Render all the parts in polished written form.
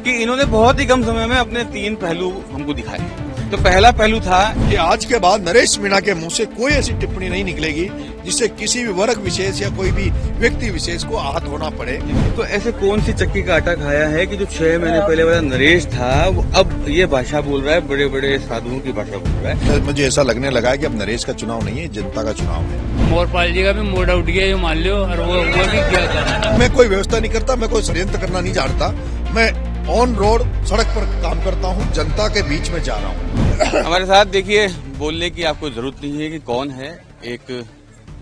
कि इन्होंने बहुत ही कम समय में अपने 3 पहलू हमको दिखाए। तो पहला पहलू था कि आज के बाद नरेश मीणा के मुंह से कोई ऐसी टिप्पणी नहीं निकलेगी जिससे किसी भी वर्ग विशेष या कोई भी व्यक्ति विशेष को आहत होना पड़े। तो ऐसे कौन सी चक्की का आटा खाया है कि जो 6 महीने पहले वाला नरेश था वो अब ये भाषा बोल रहा है, बड़े बड़े साधुओं की भाषा बोल रहा है। मुझे ऐसा लगने लगा है कि अब नरेश का चुनाव नहीं है, जनता का चुनाव है। मोरपाल जी का भी मूड आउट गया, मान लो, और वो भी किया था। मैं कोई व्यवस्था नहीं करता, मैं कोई षड्यंत्र करना नहीं जानता। मैं ऑन रोड सड़क पर काम करता हूँ, जनता के बीच में जा रहा हूँ। हमारे साथ देखिए, बोलने की आपको जरूरत नहीं है कि कौन है। एक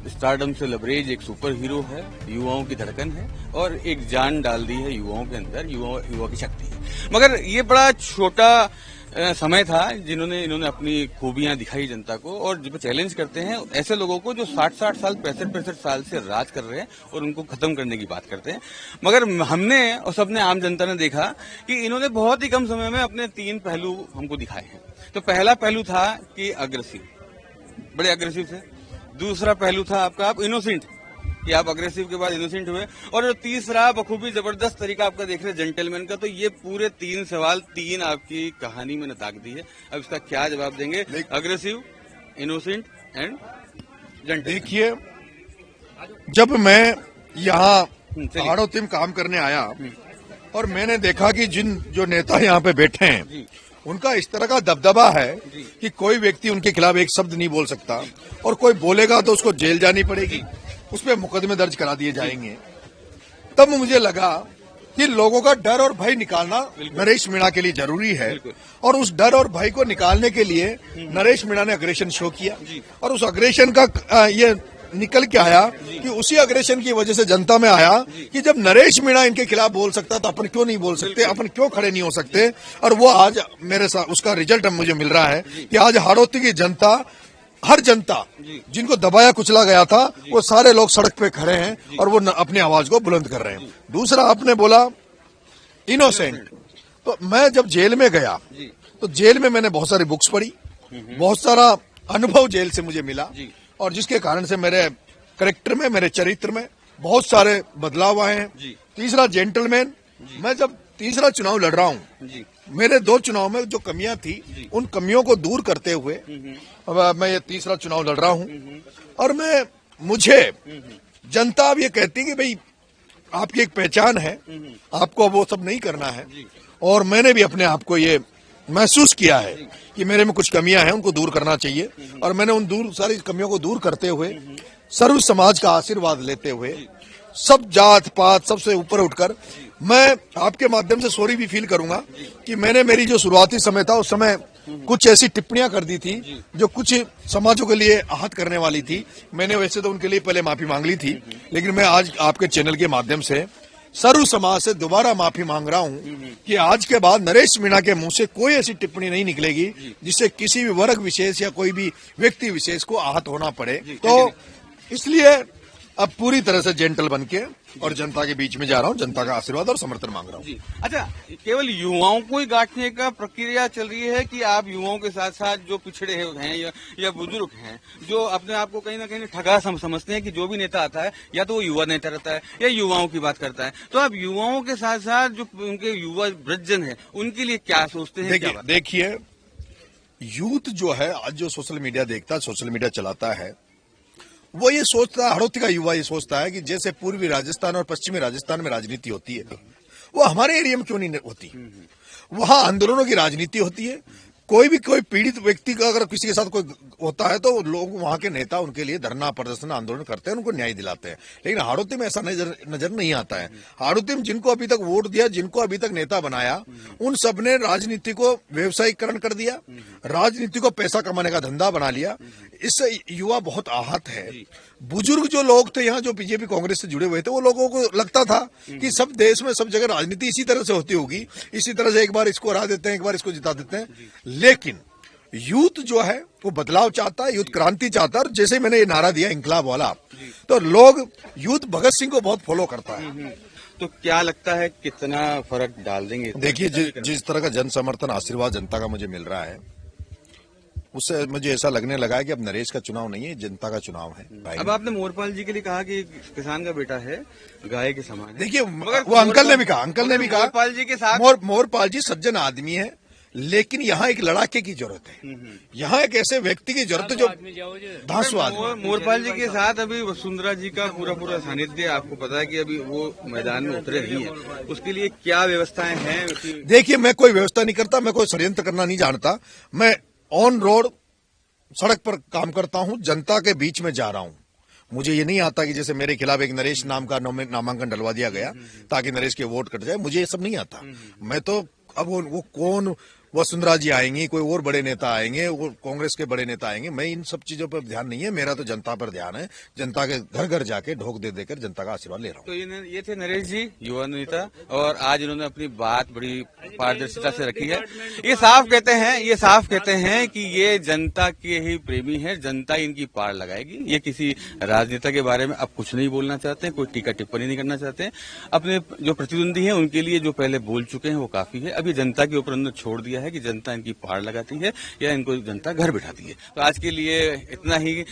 स्टारडम से लबरेज एक सुपर हीरो है, युवाओं की धड़कन है और एक जान डाल दी है युवाओं के अंदर, युवा की शक्ति है। मगर ये बड़ा छोटा समय था इन्होंने अपनी खूबियां दिखाई जनता को, और जब चैलेंज करते हैं ऐसे लोगों को जो 60 साल 65 साल से राज कर रहे हैं और उनको खत्म करने की बात करते हैं। मगर हमने और सबने, आम जनता ने देखा कि इन्होंने बहुत ही कम समय में अपने 3 पहलू हमको दिखाए हैं। तो पहला पहलू था कि अग्रेसिव, बड़े अग्रेसिव थे। दूसरा पहलू था आपका आप इनोसेंट, कि आप अग्रेसिव के बाद इनोसेंट हुए। और जो तीसरा बखूबी जबरदस्त तरीका आपका देख रहे जेंटलमैन का। तो ये पूरे 3 सवाल 3 आपकी कहानी मैंने दाग दी है। अब इसका क्या जवाब देंगे? Aggressive, innocent and gentleman. देखिए, जब मैं यहाँ हाड़ोतिम काम करने आया और मैंने देखा कि जो नेता यहाँ पे बैठे हैं उनका इस तरह का दबदबा है कि कोई व्यक्ति उनके खिलाफ एक शब्द नहीं बोल सकता, और कोई बोलेगा तो उसको जेल जानी पड़ेगी, उस पर मुकदमे दर्ज करा दिए जाएंगे। तब मुझे लगा कि लोगों का डर और भय निकालना नरेश मीणा के लिए जरूरी है, और उस डर और भय को निकालने के लिए नरेश मीणा ने अग्रेशन शो किया, और उस अग्रेशन का ये निकल के आया कि उसी अग्रेशन की वजह से जनता में आया कि जब नरेश मीणा इनके खिलाफ बोल सकता तो अपन क्यों नहीं बोल सकते, अपन क्यों खड़े नहीं हो सकते। और वो आज मेरे साथ उसका रिजल्ट मुझे मिल रहा है कि आज हाड़ौती की जनता, हर जनता जिनको दबाया कुचला गया था, वो सारे लोग सड़क पे खड़े हैं और वो अपनी आवाज को बुलंद कर रहे हैं। दूसरा आपने बोला इनोसेंट। तो मैं जब जेल में गया तो जेल में मैंने बहुत सारी बुक्स पढ़ी, बहुत सारा अनुभव जेल से मुझे मिला, और जिसके कारण से मेरे कैरेक्टर में, मेरे चरित्र में बहुत सारे बदलाव आए हैं। तीसरा जेंटलमैन। मैं जब तीसरा चुनाव लड़ रहा हूँ, मेरे 2 चुनाव में जो कमियां थी उन कमियों को दूर करते हुए मैं ये तीसरा चुनाव लड़ रहा हूँ। और मुझे जनता अब ये कहती कि भाई आपकी एक पहचान है, आपको वो सब नहीं करना है। और मैंने भी अपने आप को ये महसूस किया है कि मेरे में कुछ कमियां हैं, उनको दूर करना चाहिए। और मैंने उन सारी कमियों को दूर करते हुए, सर्व समाज का आशीर्वाद लेते हुए, सब जात पात सबसे ऊपर उठकर, मैं आपके माध्यम से सॉरी भी फील करूंगा कि मैंने मेरी जो शुरुआती समय था उस समय कुछ ऐसी टिप्पणियां कर दी थी जो कुछ समाजों के लिए आहत करने वाली थी। मैंने वैसे तो उनके लिए पहले माफी मांग ली थी, लेकिन मैं आज आपके चैनल के माध्यम से सर्व समाज से दोबारा माफी मांग रहा हूं कि आज के बाद नरेश मीणा के मुंह से कोई ऐसी टिप्पणी नहीं निकलेगी जिससे किसी भी वर्ग विशेष या कोई भी व्यक्ति विशेष को आहत होना पड़े। तो इसलिए अब पूरी तरह से जेंटल बन के और जनता के बीच में जा रहा हूँ, जनता का आशीर्वाद और समर्थन मांग रहा हूँ। अच्छा, केवल युवाओं को ही गांठने का प्रक्रिया चल रही है कि आप युवाओं के साथ साथ जो पिछड़े हैं या बुजुर्ग हैं, जो अपने आप को कहीं ना कहीं ठगा समझते हैं कि जो भी नेता आता है या तो वो युवा नेता रहता है या युवाओं की बात करता है, तो आप युवाओं के साथ साथ जो उनके युवा वृद्धजन है उनके लिए क्या सोचते हैं? देखिए, यूथ जो है आज जो सोशल मीडिया देखता है, सोशल मीडिया चलाता है, वो ये सोचता है, हाड़ौती का युवा ये सोचता है कि जैसे पूर्वी राजस्थान और पश्चिमी राजस्थान में राजनीति होती है, वो हमारे एरिया में क्यों नहीं होती। वहां आंदोलनों की राजनीति होती है। कोई पीड़ित व्यक्ति का अगर किसी के साथ कोई होता है तो लोग, वहां के नेता उनके लिए धरना प्रदर्शन आंदोलन करते हैं, उनको न्याय दिलाते हैं। लेकिन हाड़ौती में ऐसा नजर नहीं आता है। हाड़ौती में जिनको अभी तक वोट दिया, जिनको अभी तक नेता बनाया, उन सब ने राजनीति को व्यवसायीकरण कर दिया, राजनीति को पैसा कमाने का धंधा बना लिया। इससे युवा बहुत आहत है। बुजुर्ग जो लोग थे यहाँ, जो बीजेपी कांग्रेस से जुड़े हुए थे, वो लोगों को लगता था कि सब देश में सब जगह राजनीति इसी तरह से होती होगी, इसी तरह से एक बार इसको हरा देते हैं, एक बार इसको जिता देते हैं। लेकिन यूथ जो है वो बदलाव चाहता है, यूथ क्रांति चाहता है। और जैसे मैंने ये नारा दिया इंकलाब वाला, तो लोग यूथ भगत सिंह को बहुत फॉलो करता है। तो क्या लगता है कितना फर्क डाल देंगे? देखिए, जिस तरह का जन समर्थन, आशीर्वाद जनता का मुझे मिल रहा है, उससे मुझे ऐसा लगने लगा है कि अब नरेश का चुनाव नहीं है, जनता का चुनाव है। अब आपने मोरपाल जी के लिए कहा कि किसान का बेटा है, गाय के समान है। देखिए वो अंकल ने भी कहा मोरपाल जी के साथ मोरपाल जी सज्जन आदमी है, लेकिन यहाँ एक लड़ाके की जरूरत है। यहाँ एक ऐसे व्यक्ति की जरूरत है जो धांसू आदमी। मोरपाल जी के साथ अभी वसुंधरा जी का पूरा सानिध्य, आपको पता है कि अभी वो मैदान में उतरे नहीं है, उसके लिए क्या व्यवस्थाएं हैं? देखिए मैं कोई व्यवस्था नहीं करता, मैं कोई षड्यंत्र करना नहीं जानता, मैं ऑन रोड सड़क पर काम करता हूं, जनता के बीच में जा रहा हूं। मुझे ये नहीं आता कि जैसे मेरे खिलाफ एक नरेश नाम का नामांकन डलवा दिया गया ताकि नरेश के वोट कट जाए, मुझे ये सब नहीं आता। मैं तो अब वो कौन वसुंधरा जी आएंगी, कोई और बड़े नेता आएंगे, वो कांग्रेस के बड़े नेता आएंगे, मैं इन सब चीजों पर ध्यान नहीं है, मेरा तो जनता पर ध्यान है। जनता के घर घर जाके ढोक दे देकर जनता का आशीर्वाद ले रहा हूँ। तो ये थे नरेश जी, युवा नेता, और आज इन्होंने अपनी बात बड़ी पारदर्शिता से रखी है। ये साफ कहते हैं कि ये जनता के ही प्रेमी है, जनता इनकी पार लगाएगी। ये किसी राजनेता के बारे में अब कुछ नहीं बोलना चाहते हैं, कोई टीका टिप्पणी नहीं करना चाहते हैं। अपने जो प्रतिद्वंदी है उनके लिए जो पहले बोल चुके हैं वो काफी है। अब ये जनता के ऊपर उन्होंने छोड़ दिया है कि जनता इनकी पार लगाती है या इनको जनता घर बिठाती है। तो आज के लिए इतना ही।